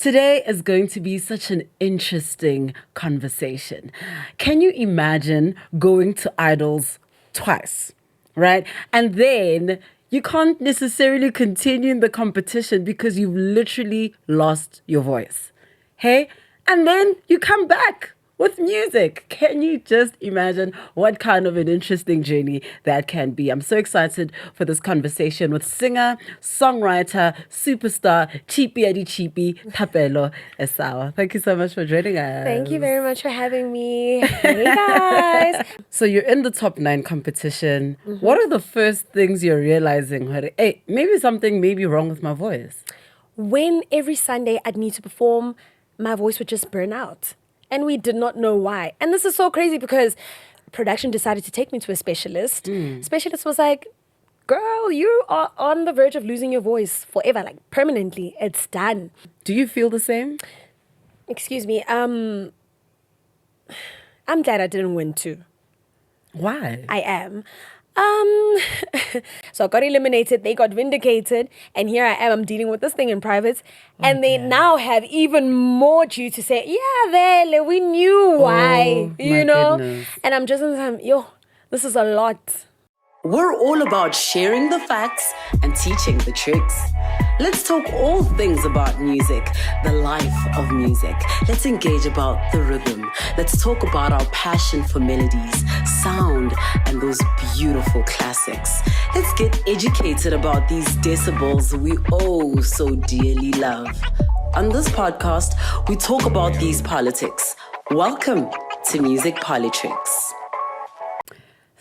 Today is going to be such an interesting conversation. Can you imagine going to idols twice, right? And then you can't necessarily continue in the competition because you've literally lost your voice. Hey? And then you come back with music. Can you just imagine what kind of an interesting journey that can be? I'm so excited for this conversation with singer, songwriter, superstar, cheapy Thapelo Esau. Thank you so much for joining us. Thank you very much for having me. Hey guys. So you're in the top 9 competition. What are the first things you're realizing? Hey, maybe something may be wrong with my voice. When every Sunday I'd need to perform, my voice would just burn out. And we did not know why. And this is so crazy because production decided to take me to a specialist. Specialist was like, girl, you are on the verge of losing your voice forever, like permanently. It's done. Do you feel the same? Excuse me. I'm glad I didn't win too. Why? I am. So I got eliminated, they got vindicated, and here I am, I'm dealing with this thing in private, and they now have even more due to say, yeah, Vele, we knew why, you know? Goodness. And I'm just in time, this is a lot. We're all about sharing the facts and teaching the tricks. Let's talk all things about music, the life of music. Let's engage about the rhythm. Let's talk about our passion for melodies, sound, and those beautiful classics. Let's get educated about these decibels we oh so dearly love. On this podcast, we talk about these politics. Welcome to Music Politricks.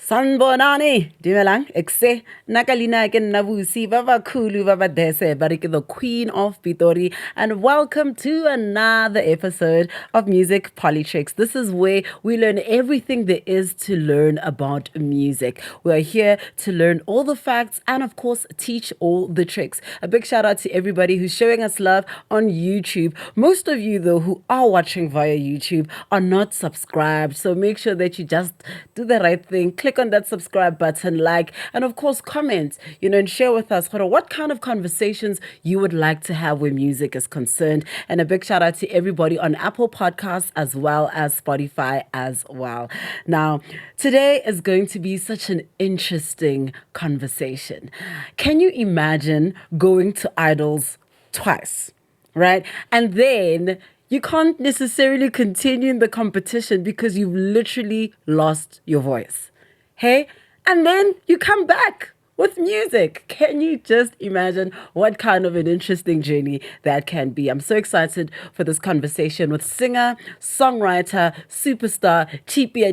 Sanbonani, Dimelang, Exe, Nakalina Ken Nabusi, Baba Kulu, Baba Dese, Bariki, the Queen of Pitori, and welcome to another episode of Music Politricks. This is where we learn everything there is to learn about music. We are here to learn all the facts and, of course, teach all the tricks. A big shout out to everybody who's showing us love on YouTube. Most of you, though, who are watching via YouTube are not subscribed, so make sure that you just do the right thing. Click on that subscribe button, like, and of course comment, and share with us what kind of conversations you would like to have where music is concerned. And a big shout out to everybody on Apple Podcasts as well as Spotify as well. Now, today is going to be such an interesting conversation. Can you imagine going to idols twice, right? And then you can't necessarily continue in the competition because you've literally lost your voice. Hey? And then you come back with music. Can you just imagine what kind of an interesting journey that can be? I'm so excited for this conversation with singer, songwriter, superstar, cheapy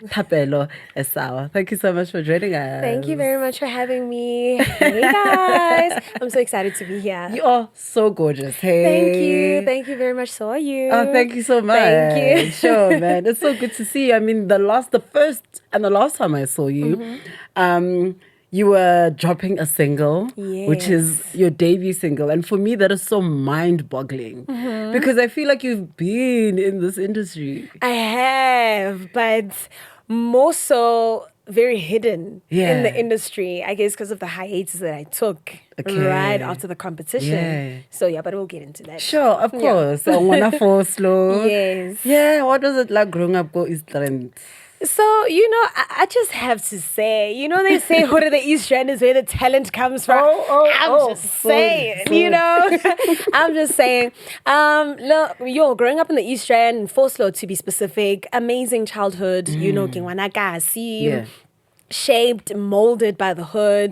Thapelo Esau. Thank you so much for joining us. Thank you very much for having me. Hey guys. I'm so excited to be here. You are so gorgeous. Hey. Thank you very much. So are you. Oh, thank you so much. Thank you. Sure, man. It's so good to see you. I mean, the first and the last time I saw you, you were dropping a single, which is your debut single. And for me, that is so mind-boggling because I feel like you've been in this industry. I have, but more so very hidden in the industry, I guess because of the hiatus that I took right after the competition. Yeah. So but we'll get into that. Sure, of course. I wanna fall slow. Yes. Yeah, what was it like growing up go East Rand? So, I just have to say, they say who the East Rand is where the talent comes from. I'm just saying. I'm just saying. Look, growing up in the East Rand, in Foslo to be specific, amazing childhood, Kingwanakasi. Shaped, molded by the hood.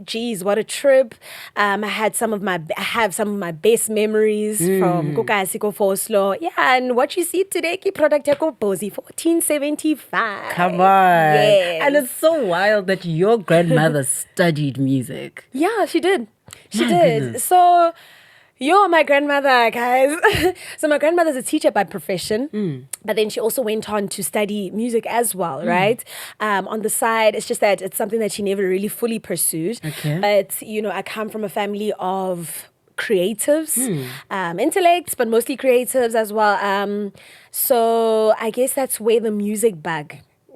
Geez, what a trip. I have some of my best memories from Kukasiko Foslo. Yeah, and what you see today, ki product yako Bozi 1475. Come on. Yes. And it's so wild that your grandmother studied music. Yeah, she did. She My did. goodness. So my grandmother, guys. So my grandmother's a teacher by profession, but then she also went on to study music as well, right? On the side, it's just that it's something that she never really fully pursued. Okay. But, I come from a family of creatives, intellects, but mostly creatives as well. So I guess that's where the music bug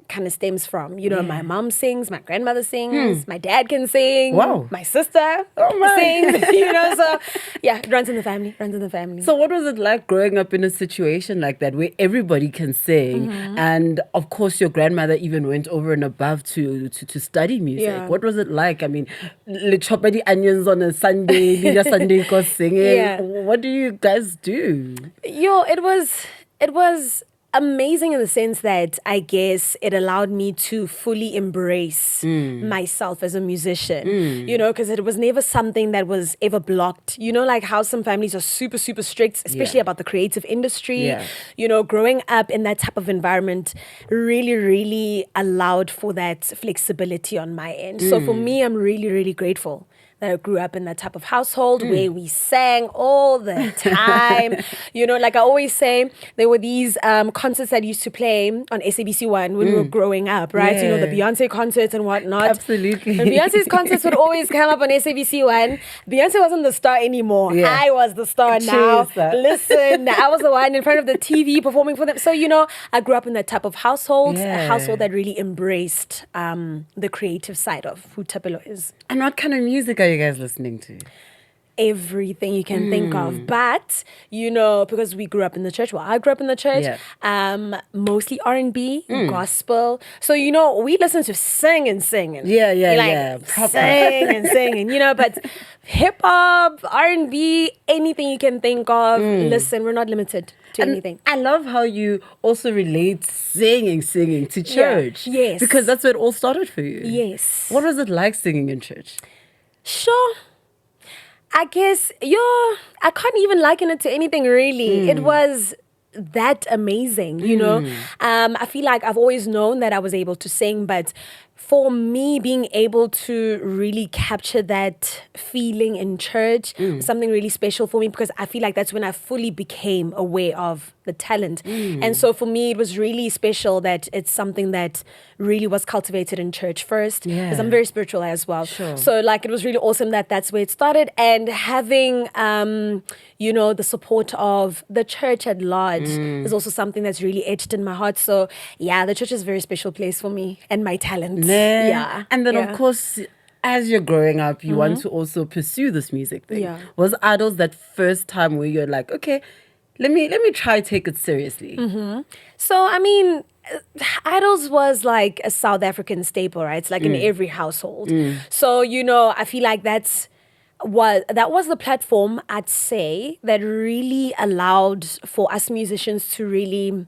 kind of stems from. You know, my mom sings, my grandmother sings, my dad can sing, my sister sings, you know, so yeah, it runs in the family. So what was it like growing up in a situation like that where everybody can sing and of course your grandmother even went over and above to study music? Yeah. What was it like? I mean, le chop the onions on a Sunday, Lila Sunday cause singing. Yeah. What do you guys do? It was amazing in the sense that I guess it allowed me to fully embrace myself as a musician, you know, because it was never something that was ever blocked. You know, like how some families are super, super strict, especially about the creative industry. Yeah. You know, growing up in that type of environment really, really allowed for that flexibility on my end. So for me, I'm really, really grateful that I grew up in that type of household where we sang all the time. You know, like I always say, there were these concerts that used to play on SABC1 when we were growing up, right? Yeah. You know, the Beyonce concerts and whatnot. Absolutely. And Beyonce's concerts would always come up on SABC1. Beyonce wasn't the star anymore. Yeah. I was the star now. Listen, I was the one in front of the TV performing for them. So, you know, I grew up in that type of household, a household that really embraced the creative side of who Thapelo is. And what kind of music are you guys listening to? Everything you can think of, but you know, because we grew up in the church, I grew up in the church, mostly R&B, gospel, so you know, we listen to singing, Proper. singing, you know, but hip-hop, R&B, anything you can think of, listen, we're not limited to anything. I love how you also relate singing to church. Yes. Because that's where it all started for you. Yes. What was it like singing in church? Sure. I guess, I can't even liken it to anything really. It was that amazing, you know. I feel like I've always known that I was able to sing, but for me, being able to really capture that feeling in church was something really special for me, because I feel like that's when I fully became aware of the talent. And so for me, it was really special that it's something that really was cultivated in church first, because I'm very spiritual as well. Sure. So like it was really awesome that that's where it started, and having you know, the support of the church at large is also something that's really etched in my heart. So yeah, the church is a very special place for me and my talent. Yeah. And then of course, as you're growing up, you want to also pursue this music thing. Yeah. Was Idols that first time where you're like, okay, let me try take it seriously? So I mean, Idols was like a South African staple, right? It's like in every household. So you know, I feel like that was the platform, I'd say, that really allowed for us musicians to really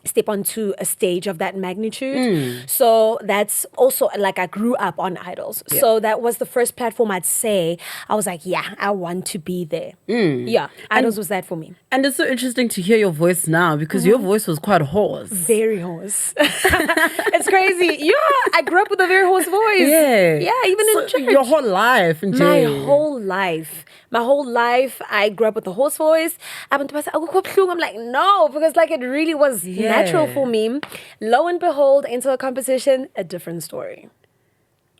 step onto a stage of that magnitude. So that's also, like, I grew up on Idols. Yeah. So that was the first platform I'd say, I was like, yeah, I want to be there. Yeah, Idols was that for me. And it's so interesting to hear your voice now, because your voice was quite hoarse. Very hoarse. It's crazy. Yeah, I grew up with a very hoarse voice. Yeah, even in church. Your whole life. My whole life, I grew up with a hoarse voice. I'm like, no, because like it really was natural for me. Lo and behold, into a competition, a different story.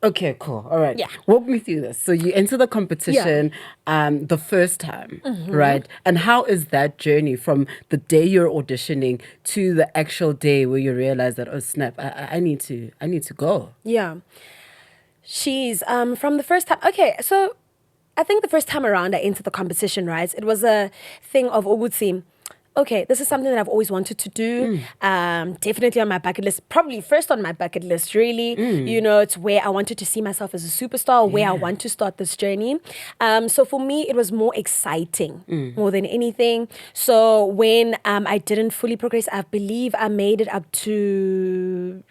Okay, cool. All right. Yeah. Walk me through this. So you enter the competition the first time, right? And how is that journey from the day you're auditioning to the actual day where you realize that, oh snap, I need to go? Yeah. She's from the first time. Okay, so I think the first time around I entered the competition, right? It was a thing of Ogutsi. Okay, this is something that I've always wanted to do. Definitely on my bucket list. Probably first on my bucket list, really. You know, it's where I wanted to see myself as a superstar, where I want to start this journey. So for me, it was more exciting more than anything. So when I didn't fully progress, I believe I made it up to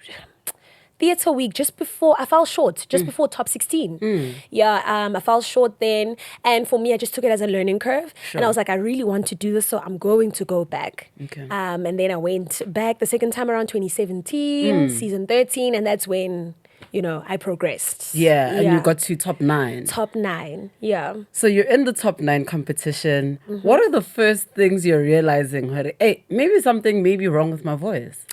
theatre week just before I fell short, just before top 16. Yeah, I fell short then. And for me, I just took it as a learning curve. Sure. And I was like, I really want to do this, so I'm going to go back. Okay. And then I went back the second time around 2017, season 13, and that's when, you know, I progressed. Yeah, and you got to top 9. Top 9, yeah. So you're in the top 9 competition. What are the first things you're realizing? Hey, maybe something may be wrong with my voice.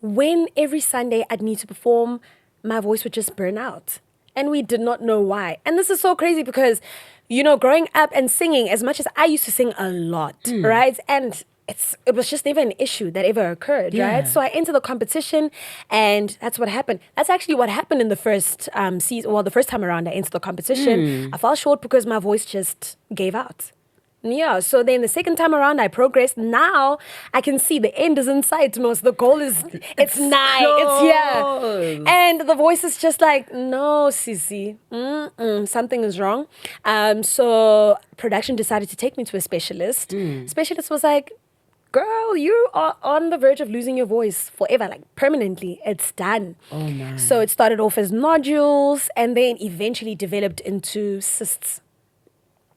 When every Sunday I'd need to perform, my voice would just burn out. And we did not know why. And this is so crazy because, you know, growing up and singing, as much as I used to sing a lot, right? And it was just never an issue that ever occurred, Yeah. right? So I entered the competition, and that's what happened. That's actually what happened in the first season. Well, the first time around I entered the competition, I fell short because my voice just gave out. Yeah, so then the second time around I progressed. Now I can see the end is in sight, most. The goal is, it's nigh, it's here. And the voice is just like, no, Sissy, something is wrong. So production decided to take me to a specialist. Specialist was like, girl, you are on the verge of losing your voice forever, like permanently. It's done. Oh my. So it started off as nodules and then eventually developed into cysts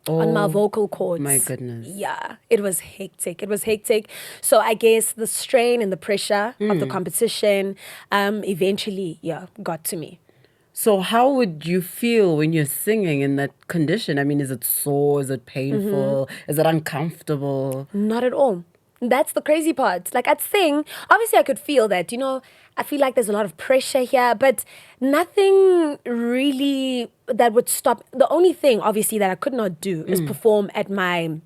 on my vocal cords. My goodness. Yeah, it was hectic. It was hectic. So I guess the strain and the pressure of the competition eventually, got to me. So how would you feel when you're singing in that condition? I mean, is it sore? Is it painful? Is it uncomfortable? Not at all. That's the crazy part. Like, I'd sing, obviously I could feel that, I feel like there's a lot of pressure here, but nothing really that would stop. The only thing, obviously, that I could not do is perform at my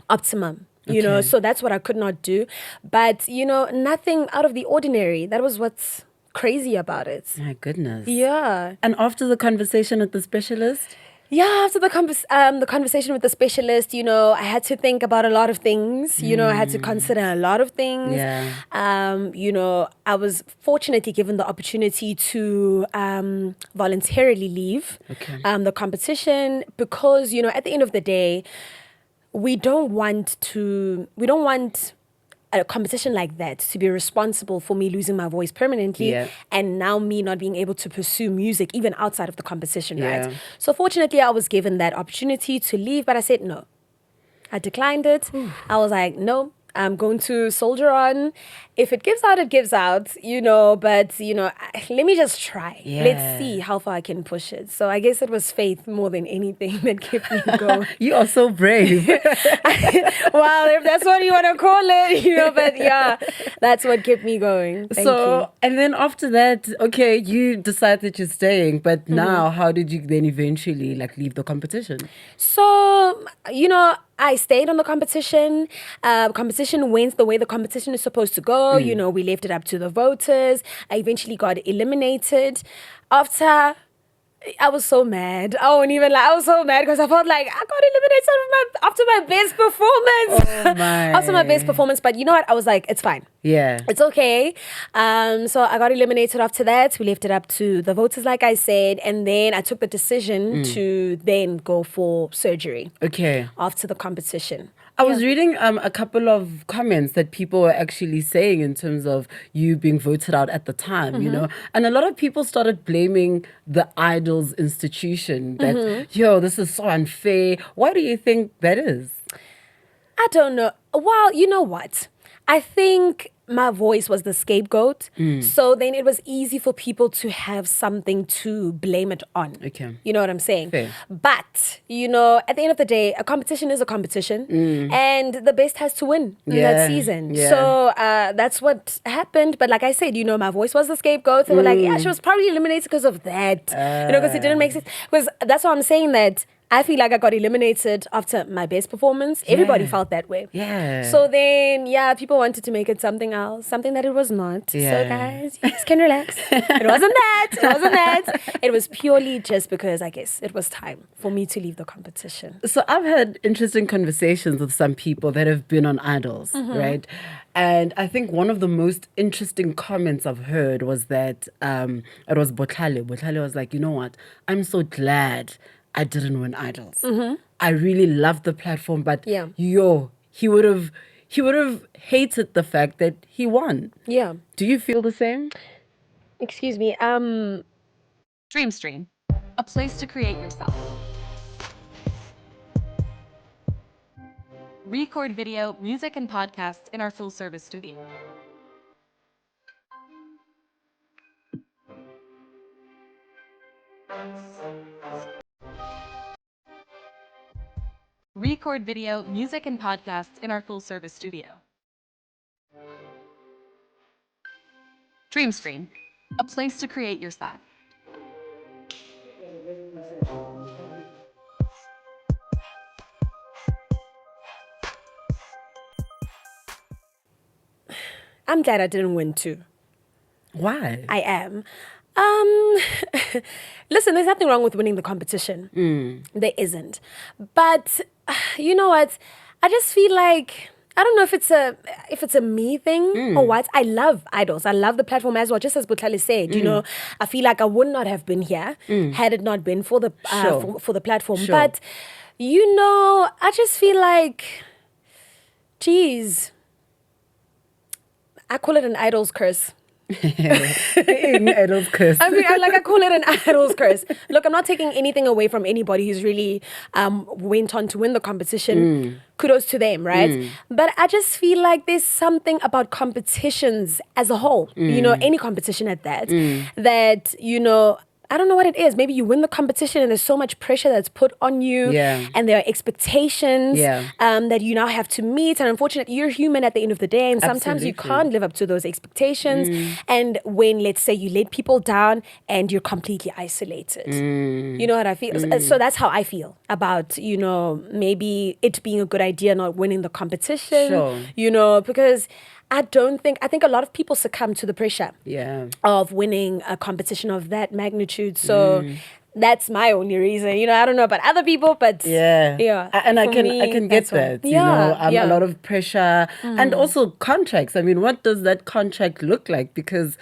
optimum, so that's what I could not do. But, nothing out of the ordinary. That was what's crazy about it. My goodness. Yeah. And after the conversation with the specialist? Yeah, after the conversation with the specialist, I had to think about a lot of things. I had to consider a lot of things. Yeah. I was fortunately given the opportunity to voluntarily leave the competition because, at the end of the day, we don't want a competition like that to be responsible for me losing my voice permanently and now me not being able to pursue music even outside of the competition, right? So fortunately, I was given that opportunity to leave, but I said no. I declined it. I was like, no, I'm going to soldier on. If it gives out, it gives out, but, let me just try. Yeah. Let's see how far I can push it. So I guess it was faith more than anything that kept me going. You are so brave. Well, if that's what you want to call it, but yeah, that's what kept me going. Thank you. And then after that, okay, you decide that you're staying, but now how did you then eventually leave the competition? So, I stayed on the competition. Competition went the way the competition is supposed to go. We left it up to the voters. I eventually got eliminated. After, I was so mad. I won't even lie. I was so mad because I felt like I got eliminated after my best performance. Oh my. After my best performance. But you know what? I was like, it's fine. Yeah. It's okay. So I got eliminated after that. We left it up to the voters, like I said. And then I took the decision to then go for surgery. Okay. After the competition. I was reading a couple of comments that people were actually saying in terms of you being voted out at the time, and a lot of people started blaming the Idols institution that, this is so unfair. Why do you think that is? I don't know. Well, you know what? I think my voice was the scapegoat. So then it was easy for people to have something to blame it on. Okay. You know what I'm saying? Fair. But, at the end of the day, a competition is a competition. And the best has to win in that season. Yeah. So that's what happened. But like I said, my voice was the scapegoat. They were like, yeah, she was probably eliminated because of that. Because it didn't make sense. Because that's why I'm saying that I feel like I got eliminated after my best performance. Everybody felt that way. Yeah. So then, people wanted to make it something else, something that it was not. Yeah. So guys, you guys can relax. It wasn't that. It wasn't that. It was purely just because I guess it was time for me to leave the competition. So I've had interesting conversations with some people that have been on Idols, right? And I think one of the most interesting comments I've heard was that it was Botlhale. Botlhale was like, you know what? I'm so glad I didn't win Idols. I really loved the platform, but he would have hated the fact that he won. Yeah. Do you feel the same? Excuse me. Dreamstream, a place to create yourself. Record video, music, and podcasts in our full-service studio. Record video, music, and podcasts in our full-service studio. Dreamstream, a place to create yourself. I'm glad I didn't win too. Why? I am. Listen, there's nothing wrong with winning the competition. There isn't. But you know what? I just feel like, I don't know if it's a me thing or what. I love idols. I love the platform as well. Just as Butlali said, you know, I feel like I would not have been here had it not been for the for the platform. Sure. But you know, I just feel like, geez, I call it an idol's curse. Idol's curse. I call it an idol's curse. Look, I'm not taking anything away from anybody who's really went on to win the competition. Kudos to them, right? But I just feel like there's something about competitions as a whole, you know, any competition at that, that, you know, I don't know what it is. Maybe you win the competition and there's so much pressure that's put on you, and there are expectations that you now have to meet. And unfortunately, you're human at the end of the day, and sometimes you can't live up to those expectations. And when, let's say, you let people down and you're completely isolated, you know what I feel? So that's how I feel about, you know, maybe it being a good idea not winning the competition, you know, because I think a lot of people succumb to the pressure of winning a competition of that magnitude. So that's my only reason. You know, I don't know about other people, but and I can get that. You know, a lot of pressure and also contracts. I mean, what does that contract look like? Because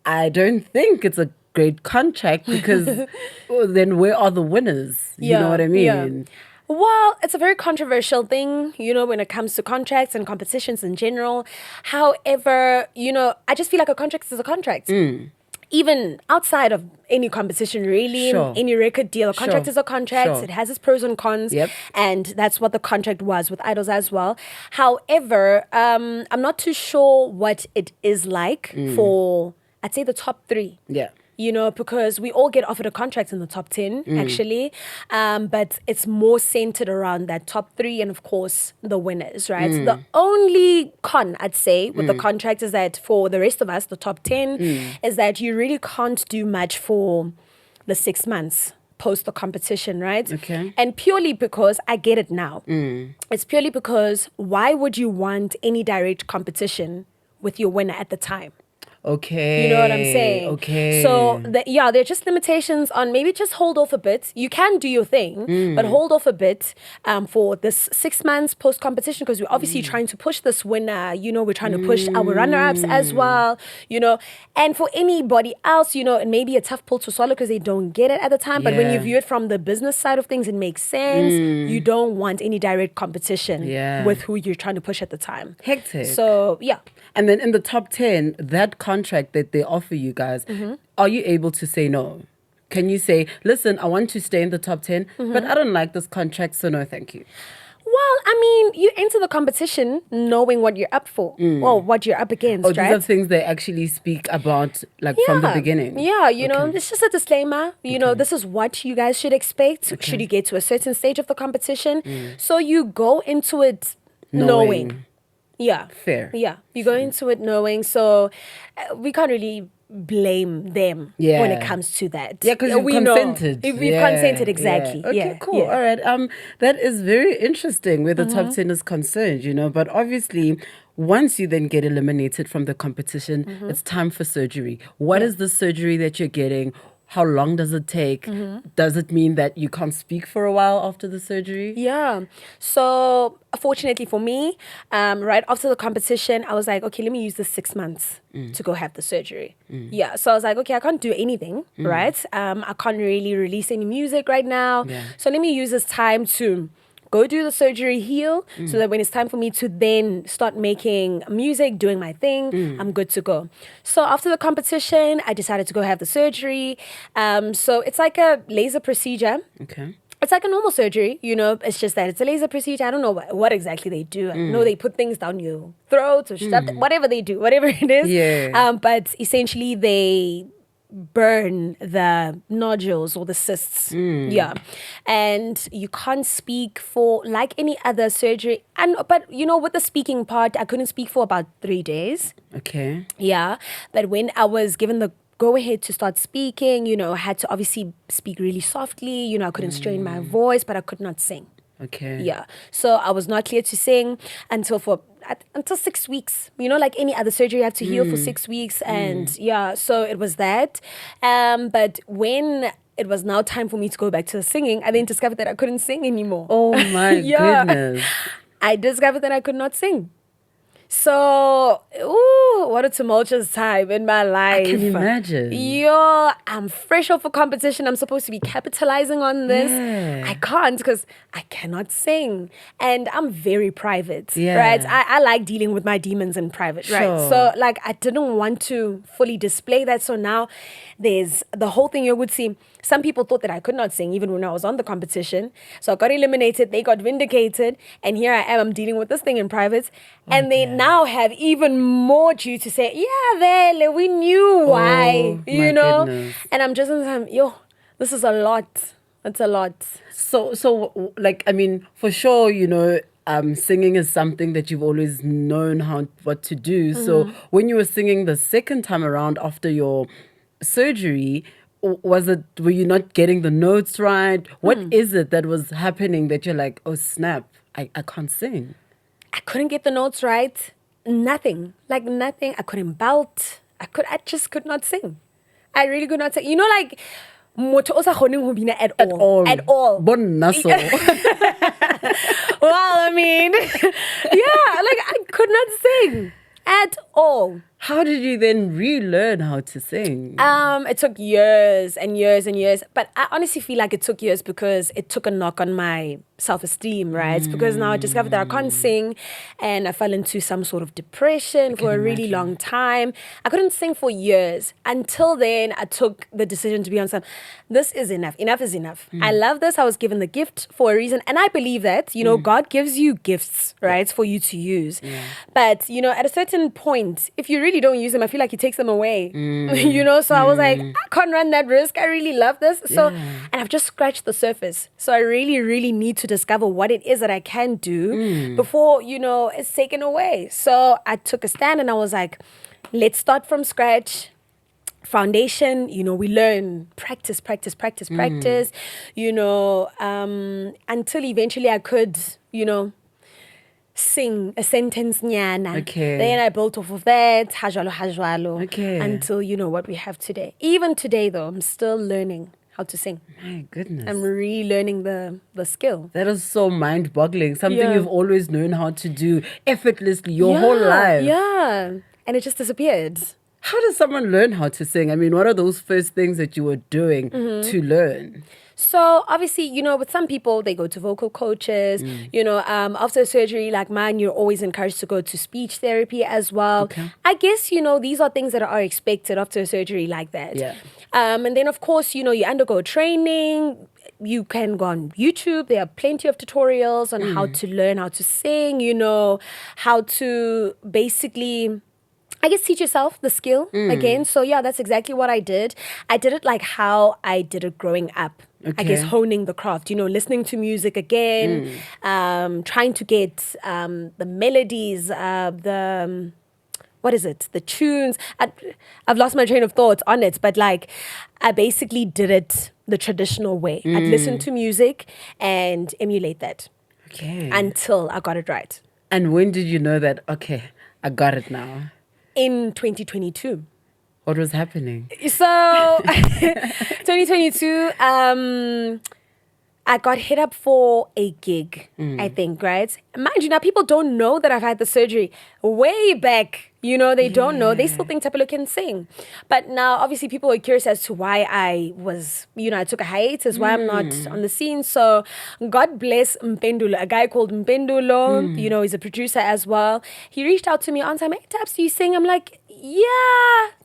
I don't think it's a great contract, because then where are the winners? You know what I mean? Well, it's a very controversial thing, you know, when it comes to contracts and competitions in general. However, you know, I just feel like a contract is a contract. Even outside of any competition, really, any record deal, a contract is a contract. It has its pros and cons. And that's what the contract was with idols as well. However, I'm not too sure what it is like for, I'd say, the top 3. You know, because we all get offered a contract in the top 10, actually. But it's more centered around that top 3 and, of course, the winners, right? The only con, I'd say, with the contract is that for the rest of us, the top 10, is that you really can't do much for the 6 months post the competition, right? And purely because, I get it now. It's purely because, why would you want any direct competition with your winner at the time? You know what I'm saying? So, there are just limitations on maybe just hold off a bit. You can do your thing, but hold off a bit for this 6 months post-competition, because we're obviously trying to push this winner. You know, we're trying to push our runner-ups as well, you know. And for anybody else, you know, it may be a tough pill to swallow because they don't get it at the time. But when you view it from the business side of things, it makes sense. You don't want any direct competition with who you're trying to push at the time. Hectic. So, And then in the top 10, that contract that they offer you guys, are you able to say no? Can you say, listen, I want to stay in the top 10, but I don't like this contract, so no, thank you? Well, I mean, you enter the competition knowing what you're up for or what you're up against, right? These are things they actually speak about, like, from the beginning. You know, it's just a disclaimer. You know, this is what you guys should expect should you get to a certain stage of the competition. So you go into it knowing. Fair. You go into it knowing, so we can't really blame them when it comes to that. Because we consented. We've consented, exactly. Okay, cool. All right. That is very interesting where the top 10 is concerned, you know, but obviously, once you then get eliminated from the competition, it's time for surgery. What is the surgery that you're getting? How long does it take? Does it mean that you can't speak for a while after the surgery? So, fortunately for me, right after the competition, I was like, okay, let me use the 6 months to go have the surgery. So I was like, okay, I can't do anything, right? I can't really release any music right now. So let me use this time to go do the surgery, heal, so that when it's time for me to then start making music, doing my thing, I'm good to go. So after the competition, I decided to go have the surgery. So it's like a laser procedure. It's like a normal surgery, you know, it's just that it's a laser procedure. I don't know what exactly they do. I know they put things down your throat or stuff, whatever they do, whatever it is. But essentially they burn the nodules or the cysts. And you can't speak for like any other surgery. But you know, with the speaking part, I couldn't speak for about 3 days. But when I was given the go ahead to start speaking, you know, I had to obviously speak really softly. You know, I couldn't strain my voice, but I could not sing. So I was not clear to sing until for until 6 weeks. You know, like any other surgery, you have to heal for 6 weeks. And yeah, so it was that. But when it was now time for me to go back to singing, I then discovered that I couldn't sing anymore. Oh my goodness. I discovered that I could not sing. So, ooh, what a tumultuous time in my life. I can imagine. Yo, I'm fresh off a competition. I'm supposed to be capitalizing on this. Yeah. I can't because I cannot sing. And I'm very private, Yeah. right? I like dealing with my demons in private, right? Sure. So, like, I didn't want to fully display that. So now there's the whole thing you would see. Some people thought that I could not sing even when I was on the competition. So I got eliminated. They got vindicated. And here I am. I'm dealing with this thing in private. And they now have even more due to say, yeah, Vele, we knew why, you know? Goodness. And I'm just in time, yo, this is a lot. It's a lot. So, like, I mean, for sure, you know, singing is something that you've always known what to do. So when you were singing the second time around after your surgery, were you not getting the notes right? What is it that was happening that you're like, oh snap, I can't sing? I couldn't get the notes right. Nothing. Like nothing. I couldn't belt. I just could not sing. I really could not sing. You know, like motho o sa kgoneng ho bina at all. At all. Bonna so. Well, I mean, yeah, like I could not sing at all. How did you then relearn how to sing? It took years and years and years. But I honestly feel like it took years because it took a knock on my self-esteem, right? Because now I discovered that I can't sing and I fell into some sort of depression for a really long time. I couldn't sing for years. Until then, I took the decision to be honest. This is enough. Enough is enough. I love this. I was given the gift for a reason. And I believe that, you know, God gives you gifts, right, for you to use. But, you know, at a certain point, if you really don't use them, I feel like he takes them away. You know, so I was like, I can't run that risk. I really love this. So, and I've just scratched the surface. So I really, really need to discover what it is that I can do before, you know, it's taken away. So I took a stand and I was like, let's start from scratch. Foundation, you know, we learn, practice, you know, until eventually I could, you know, sing a sentence nyana. Okay. Then I built off of that, hajwalo. Okay. Until, you know, what we have today. Even today, though, I'm still learning how to sing. My goodness. I'm relearning the skill. That is so mind-boggling. Something Yeah. you've always known how to do effortlessly your whole life. Yeah. And it just disappeared. How does someone learn how to sing? I mean, what are those first things that you were doing to learn? So obviously, you know, with some people, they go to vocal coaches. You know, after surgery like mine, you're always encouraged to go to speech therapy as well. Okay. I guess, you know, these are things that are expected after a surgery like that. Yeah. And then, of course, you know, you undergo training. You can go on YouTube. There are plenty of tutorials on how to learn how to sing, you know, how to basically, I guess, teach yourself the skill again. So yeah, that's exactly what I did. I did it like how I did it growing up. I guess honing the craft, you know, listening to music again, trying to get the melodies, what is it? The tunes. I've lost my train of thought on it, but like I basically did it the traditional way. I'd listen to music and emulate that until I got it right. And when did you know that, okay, I got it now? In 2022. What was happening? So 2022, I got hit up for a gig, I think, right? Mind you, now people don't know that I've had the surgery way back. You know, they don't know. They still think Thapelo can sing. But now, obviously, people are curious as to why I was, you know, I took a hiatus, why I'm not on the scene. So God bless Mpendulo, a guy called Mpendulo, you know, he's a producer as well. He reached out to me on time, hey, Taps, do you sing? I'm like, yeah.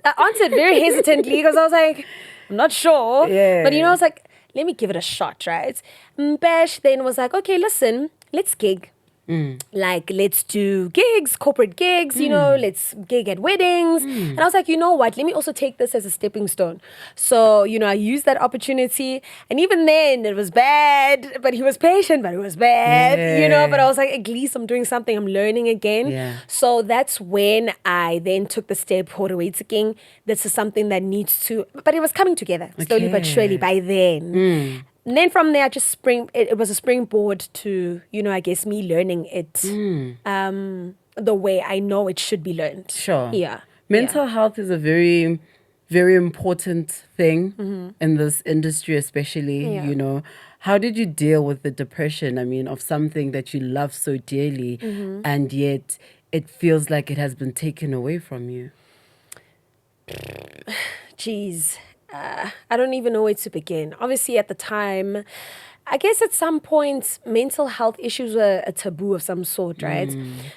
I answered very hesitantly because I was like, I'm not sure. Yeah. But, you know, I was like, let me give it a shot, right? Mpesh then was like, okay, listen, let's gig. Like, let's do gigs, corporate gigs, you know, let's gig at weddings. And I was like, you know what, let me also take this as a stepping stone. So, you know, I used that opportunity. And even then, it was bad, but he was patient, but it was bad, you know. But I was like, at least I'm doing something, I'm learning again. Yeah. So that's when I then took the step, king. This is something that needs to, but it was coming together, slowly but surely by then. And then from there, it was a springboard to, you know, I guess me learning it the way I know it should be learned. Sure. Yeah. Mental health is a very, very important thing in this industry, especially, Yeah. you know. How did you deal with the depression? I mean, of something that you love so dearly, and yet it feels like it has been taken away from you. Geez, I don't even know where to begin. Obviously, at the time, I guess at some point, mental health issues were a taboo of some sort, right?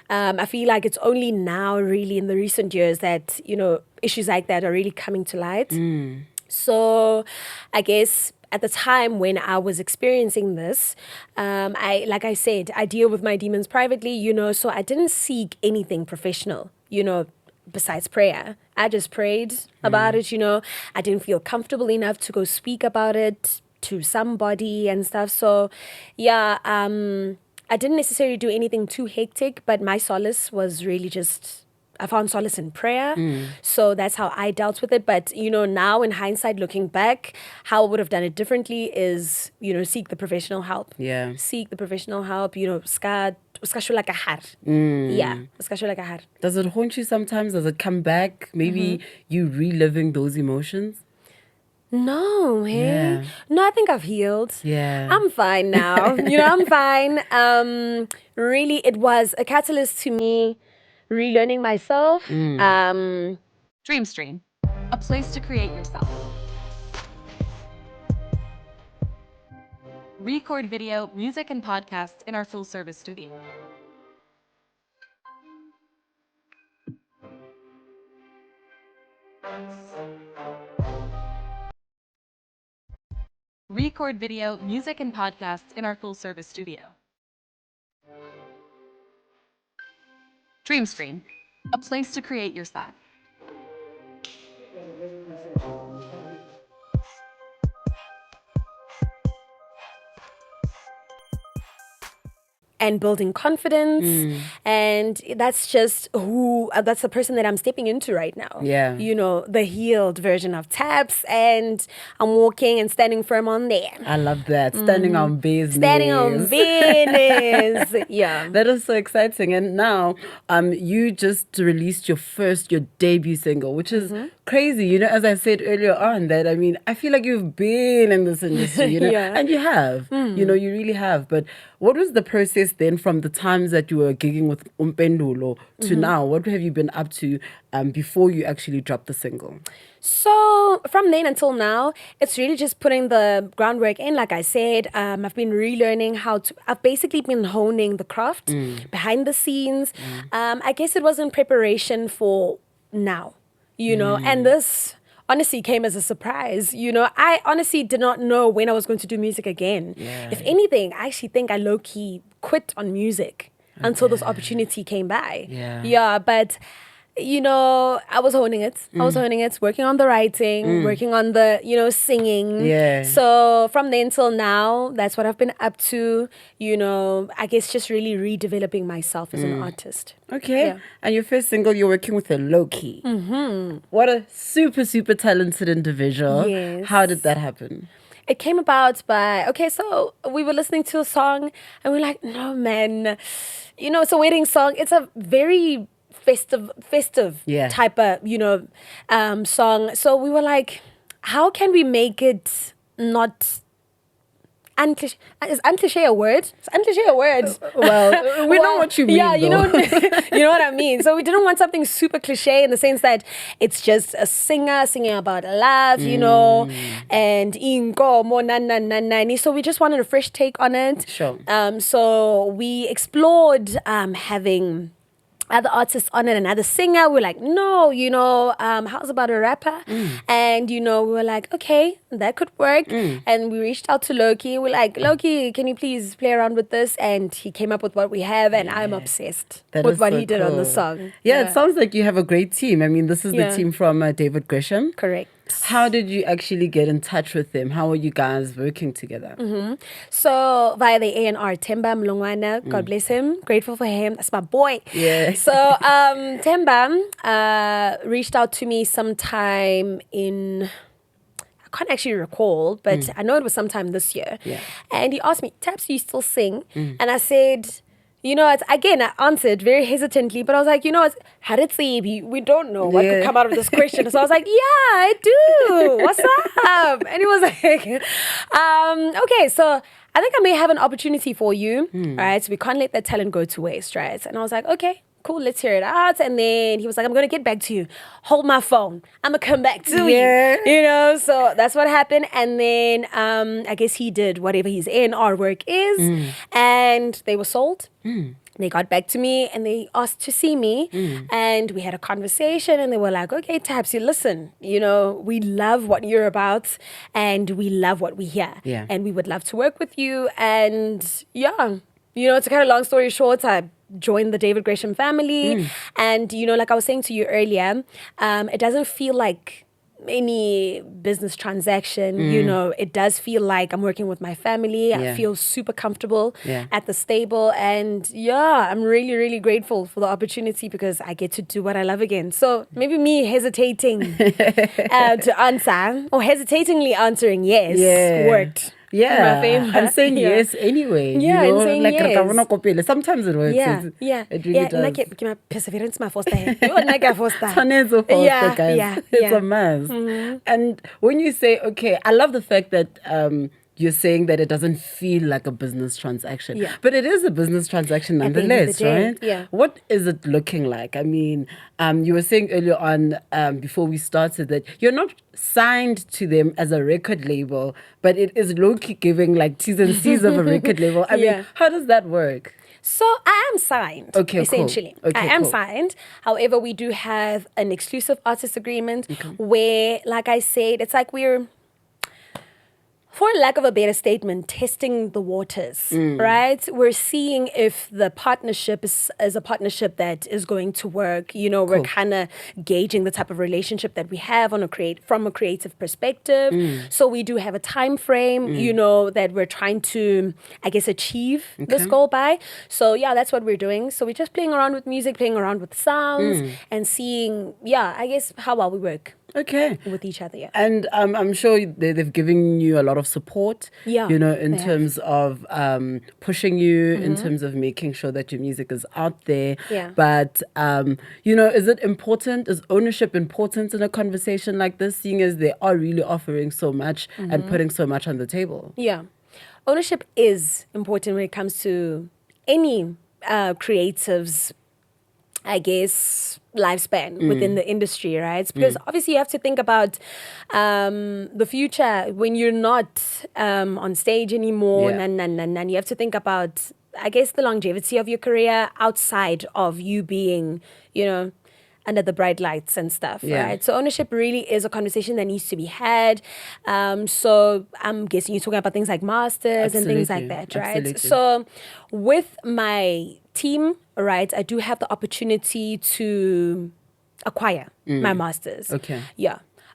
I feel like it's only now, really, in the recent years, that, you know, issues like that are really coming to light. So I guess at the time when I was experiencing this, like I said, I deal with my demons privately, you know, so I didn't seek anything professional, you know, besides prayer. I just prayed about it, you know. I didn't feel comfortable enough to go speak about it to somebody and stuff. So, yeah, I didn't necessarily do anything too hectic, but my solace was really just, I found solace in prayer. So that's how I dealt with it. But, you know, now in hindsight, looking back, how I would have done it differently is, you know, seek the professional help. Yeah. Seek the professional help, you know, ska like a har. Yeah, ska like a har. Does it haunt you sometimes? Does it come back? Maybe you reliving those emotions? No, hey. Yeah. No, I think I've healed. Yeah. I'm fine now. You know, I'm fine. Really, it was a catalyst to me relearning myself. Dreamstream, a place to create yourself. Record video, music, and podcasts in our full-service studio. Record video, music, and podcasts in our full-service studio. Dreamstream, a place to create yourself. And building confidence. And that's just that's the person that I'm stepping into right now. Yeah. You know, the healed version of Taps. And I'm walking and standing firm on there. I love that. Standing on business. Standing on business. Yeah. That is so exciting. And now, you just released your debut single, which is crazy. You know, as I said earlier on, that I mean, I feel like you've been in this industry, you know, Yeah. and you have, you know, you really have. But what was the process then from the times that you were gigging with Umpendulo to now? What have you been up to before you actually dropped the single? So from then until now, it's really just putting the groundwork in. Like I said, I've been relearning I've basically been honing the craft behind the scenes. I guess it was in preparation for now, you know, and this honestly came as a surprise. You know, I honestly did not know when I was going to do music again. Yeah. If anything, I actually think I low-key quit on music until this opportunity came by. Yeah. Yeah, but you know, I was honing it. Working on the writing, working on the, you know, singing. Yeah. So from then till now, that's what I've been up to. You know, I guess just really redeveloping myself as an artist. Okay. Yeah. And your first single, you're working with a Loki. What a super, super talented individual. Yes. How did that happen? It came about by, so we were listening to a song and we're like, no, man, you know, it's a wedding song. It's a very festive Yeah. type of, you know, song. So we were like, how can we make it not uncliche? Is uncliche a word? Is uncliche a word? Well, we know what you mean. Yeah, you know, though. you know what I mean. So we didn't want something super cliche in the sense that it's just a singer singing about love, you know, and ingo mo na. So we just wanted a fresh take on it. Sure. So we explored having other artists on it, another singer. We're like, no, you know, how's about a rapper? And, you know, we were like, okay, that could work. And we reached out to Loki. We're like, Loki, can you please play around with this? And he came up with what we have, and I'm obsessed That with is what so he did on the cool. song. Yeah, it sounds like you have a great team. I mean, this is the Yeah. team from David Gresham. Correct. How did you actually get in touch with them? How are you guys working together? So via the A&R, Themba Mlongwana, God bless him, grateful for him, that's my boy. Yeah. So Themba reached out to me sometime in, I can't actually recall, but I know it was sometime this year. Yeah. And he asked me, Taps, do you still sing? And I said, You know, again, I answered very hesitantly, but I was like, you know, we don't know what could come out of this question. So I was like, yeah, I do. What's up? And he was like, okay, so I think I may have an opportunity for you, right? So we can't let that talent go to waste, right? And I was like, okay, cool, let's hear it out. And then he was like, I'm going to get back to you. Hold my phone. I'm going to come back to you. You know, so that's what happened. And then I guess he did whatever his A&R work is. And they were sold. They got back to me and they asked to see me. And we had a conversation and they were like, okay, Tapsy, listen, you know, we love what you're about and we love what we hear. Yeah. And we would love to work with you. And yeah, you know, it's a kind of long story short, I joined the David Gresham family. And, you know, like I was saying to you earlier, it doesn't feel like any business transaction. You know, it does feel like I'm working with my family. I feel super comfortable at the stable. And yeah, I'm really, really grateful for the opportunity because I get to do what I love again. So maybe me hesitating to answer or hesitatingly answering yes worked. Yeah, and saying yes anyway. Yeah, you know, and saying like yes. sometimes it works. It really does. My perseverance, my foster. Guys. It's a mess. And when you say, okay, I love the fact that you're saying that it doesn't feel like a business transaction. But it is a business transaction nonetheless, right? Yeah. What is it looking like? I mean, you were saying earlier on, before we started, that you're not signed to them as a record label, but it is Loki giving like T's and C's of a record label. I mean, how does that work? So I am signed, essentially. Cool. Okay, I am signed. However, we do have an exclusive artist agreement where, like I said, it's like we're, for lack of a better statement, testing the waters, right? We're seeing if the partnership is a partnership that is going to work. You know, we're kind of gauging the type of relationship that we have from a creative perspective. So we do have a time frame, you know, that we're trying to, I guess, achieve this goal by. So yeah, that's what we're doing. So we're just playing around with music, playing around with sounds, and seeing, I guess, how well we work. With each other, And I'm sure they've given you a lot of support, you know, in terms of pushing you, in terms of making sure that your music is out there. But, you know, is ownership important in a conversation like this, seeing as they are really offering so much and putting so much on the table? Yeah. Ownership is important when it comes to any creative's, I guess, lifespan within the industry, right? Because obviously you have to think about the future when you're not on stage anymore. You have to think about, I guess, the longevity of your career outside of you being, you know, under the bright lights and stuff, right? So ownership really is a conversation that needs to be had. So I'm guessing you're talking about things like masters and things like that, right? So with my team, right, I do have the opportunity to acquire my masters.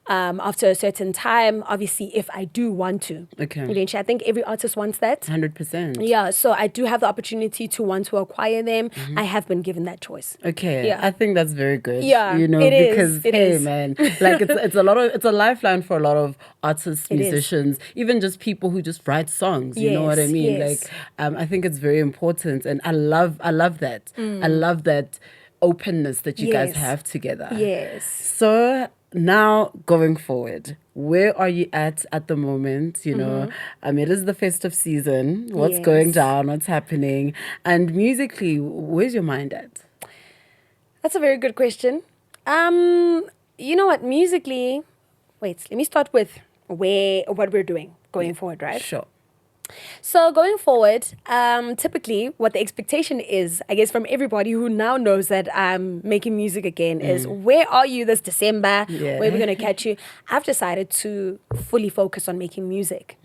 After a certain time, obviously, if I do want to. Eventually, I think every artist wants that. 100%. Yeah, so I do have the opportunity to want to acquire them. I have been given that choice. I think that's very good. Yeah, you know, because man, like it's a lifeline for a lot of artists, musicians, even just people who just write songs. You know what I mean? Like, I think it's very important, and I love that. I love that openness that you guys have together. So now, going forward, where are you at the moment? You know, it is the festive season. What's going down? What's happening? And musically, where's your mind at? That's a very good question. You know what? Musically, let me start with what we're doing going forward, right? Sure. So going forward, typically what the expectation is, I guess, from everybody who now knows that I'm making music again is, where are you this December? Where are we going to catch you? I've decided to fully focus on making music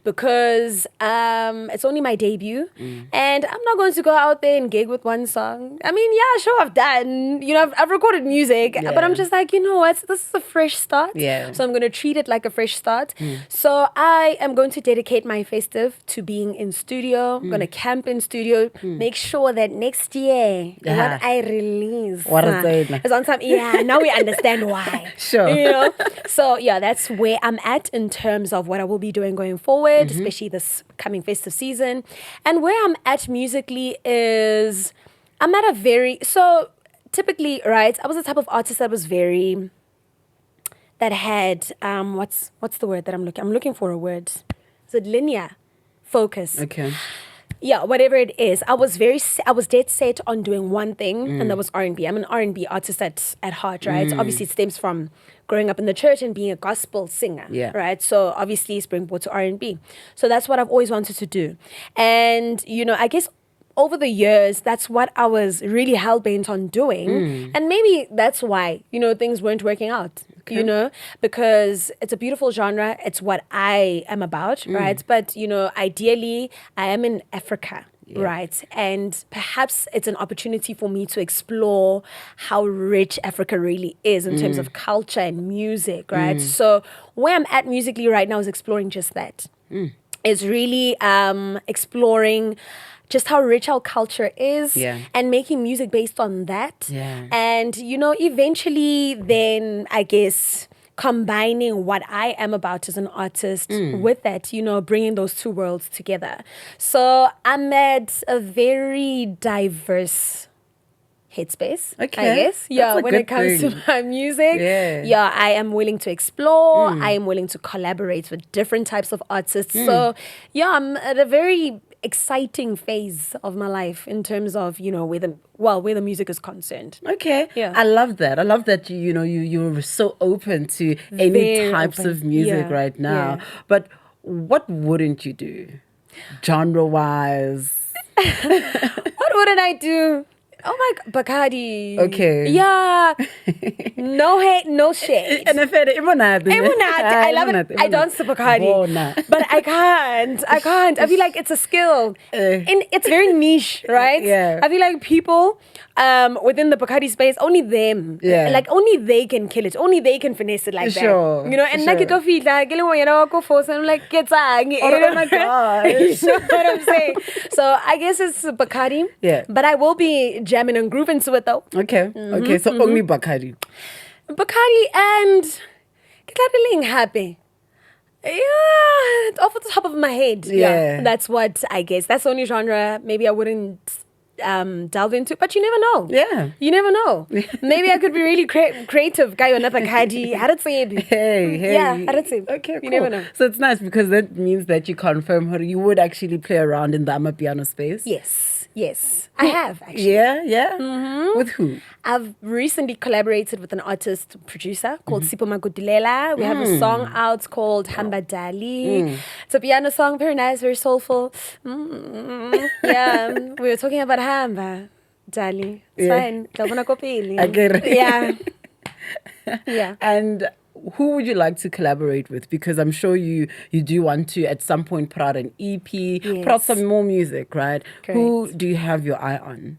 because it's only my debut and I'm not going to go out there and gig with one song. I mean, yeah, sure, I've done, you know, I've recorded music, but I'm just like, you know what, this is a fresh start. So I'm going to treat it like a fresh start. So I am going to dedicate my festive live to being in studio. I'm going to camp in studio. Make sure that next year, what I release is on time. Yeah, now we understand why. Sure. You know? So, yeah, that's where I'm at in terms of what I will be doing going forward, especially this coming festive season. And where I'm at musically is I'm at a very... So, typically, right, I was the type of artist that was very... that had what's the word that I'm looking for a word. Is it linear focus? Okay. Yeah, whatever it is. I was dead set on doing one thing, and that was R&B. I'm an R&B artist at heart, right? Obviously, it stems from growing up in the church and being a gospel singer, right? So obviously, springboard to R&B. So that's what I've always wanted to do. And, you know, I guess over the years, that's what I was really hell-bent on doing. And maybe that's why, you know, things weren't working out, you know, because it's a beautiful genre. It's what I am about, right? But, you know, ideally, I am in Africa, right? And perhaps it's an opportunity for me to explore how rich Africa really is in terms of culture and music, right? So where I'm at musically right now is exploring just that. It's really exploring just how rich our culture is and making music based on that. And, you know, eventually then, I guess, combining what I am about as an artist with that, you know, bringing those two worlds together. So I'm at a very diverse headspace, I guess. Yeah, when it comes to my music. Yeah, I am willing to explore. I am willing to collaborate with different types of artists. So, yeah, I'm at a very exciting phase of my life in terms of, you know, where the music is concerned. Okay. Yeah. I love that. I love that you're so open to any types of music right now. But what wouldn't you do? Genre-wise. What wouldn't I do? Oh my God, Bacardi. Okay. Yeah. No hate, no shade. I love it. I dance to Bacardi. But I can't. I feel like it's a skill. It's very niche, right? Yeah. I feel like people within the Bacardi space, only them. Like only they can kill it. Only they can finesse it like that. You know, and like it don't feel like I'm like, get oh my gosh. You know what I'm saying? So I guess it's Bacardi. Yeah. But I will be jamming and grooving to it though. Okay. Okay. So only Bacardi. Bacardi and Kitlabeling happy. Yeah, off the top of my head. Yeah. That's what I guess. That's the only genre maybe I wouldn't delve into. But you never know. Yeah. You never know. Maybe I could be really creative. Guy on Bacardi. Hey. Yeah, okay, cool. You never know. So it's nice because that means that you confirm her. You would actually play around in the Amapiano space. Yes. I have actually. Yeah. With who? I've recently collaborated with an artist producer called Sipho Magudilela. We have a song out called Hamba Dali. It's a piano song, very nice, very soulful. Yeah, we were talking about Hamba Dali. It's fine. I get it. Yeah. And who would you like to collaborate with? Because I'm sure you do want to at some point put out an EP, put out some more music, right? Correct. Who do you have your eye on?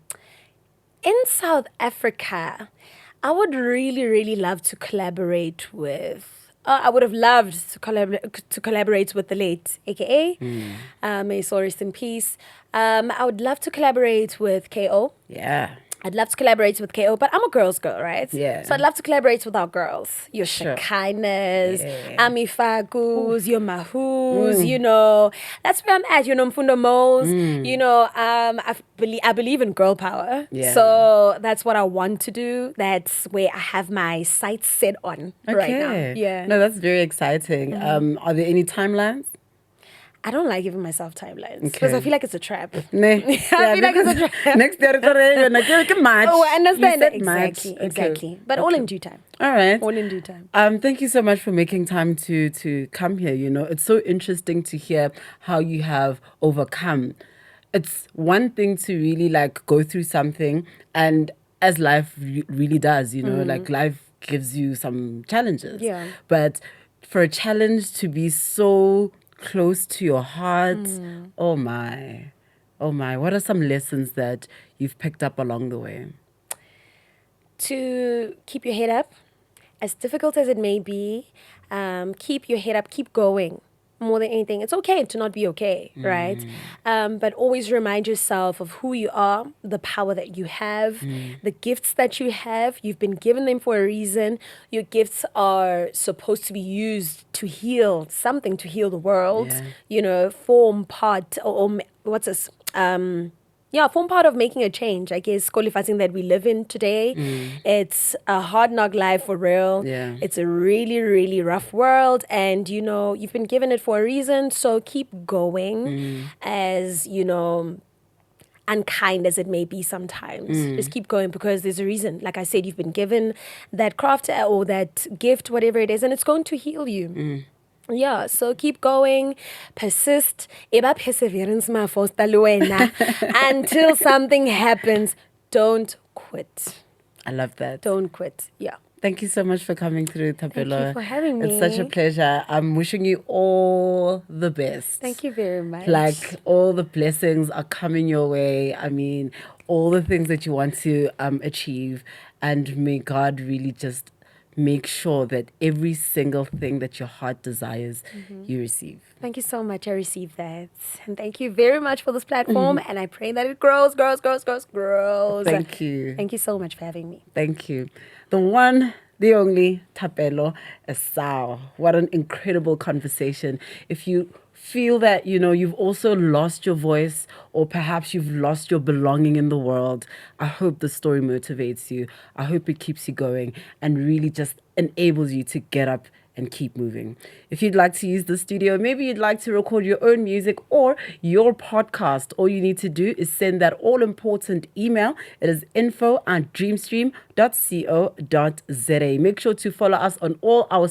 In South Africa, I would really, really love to collaborate with... I would have loved to collaborate with the late AKA. May his soul rest in peace. I would love to collaborate with KO. Yeah. I'd love to collaborate with KO, but I'm a girl's girl, right? Yeah. So I'd love to collaborate with our girls. Your Shekinahs, Ami Fagus, your Mahus, you know. That's where I'm at, you know, Mfundo Mo's. You know, I believe in girl power. Yeah. So that's what I want to do. That's where I have my sights set on right now. Yeah. No, that's very exciting. Are there any timelines? I don't like giving myself timelines because I feel like it's a trap. I feel like it's a trap. Next year, oh, I understand that. Exactly. Okay. But all in due time. All right. All in due time. Thank you so much for making time to come here. You know, it's so interesting to hear how you have overcome. It's one thing to really like go through something, and as life really does, you know, like life gives you some challenges. Yeah. But for a challenge to be so close to your heart, oh my, what are some lessons that you've picked up along the way? To keep your head up, as difficult as it may be, keep your head up, keep going. more than anything. It's okay to not be okay, right? But always remind yourself of who you are, the power that you have, the gifts that you have. You've been given them for a reason. Your gifts are supposed to be used to heal something, to heal the world, form part, or what's this? Form part of making a change, I guess, qualifying that we live in today. It's a hard knock life for real. Yeah. It's a really, really rough world. And, you've been given it for a reason. So keep going as, unkind as it may be sometimes. Just keep going because there's a reason. Like I said, you've been given that craft or that gift, whatever it is, and it's going to heal you. Yeah, so keep going, persist, eba perseverance mafosta luena until something happens. Don't quit. I love that. Don't quit. Yeah. Thank you so much for coming through, Thapelo. Thank you for having me. It's such a pleasure. I'm wishing you all the best. Thank you very much. Like, all the blessings are coming your way. I mean, all the things that you want to achieve. And may God really just make sure that every single thing that your heart desires, you receive. Thank you so much. I received that. And thank you very much for this platform. And I pray that it grows. Thank you. Thank you so much for having me. Thank you. The one, the only Thapelo Esau. What an incredible conversation. If you feel that, you've also lost your voice or perhaps you've lost your belonging in the world, I hope the story motivates you. I hope it keeps you going and really just enables you to get up and keep moving. If you'd like to use the studio, maybe you'd like to record your own music or your podcast, all you need to do is send that all-important email. It is info@dreamstream.co.za. Make sure to follow us on all our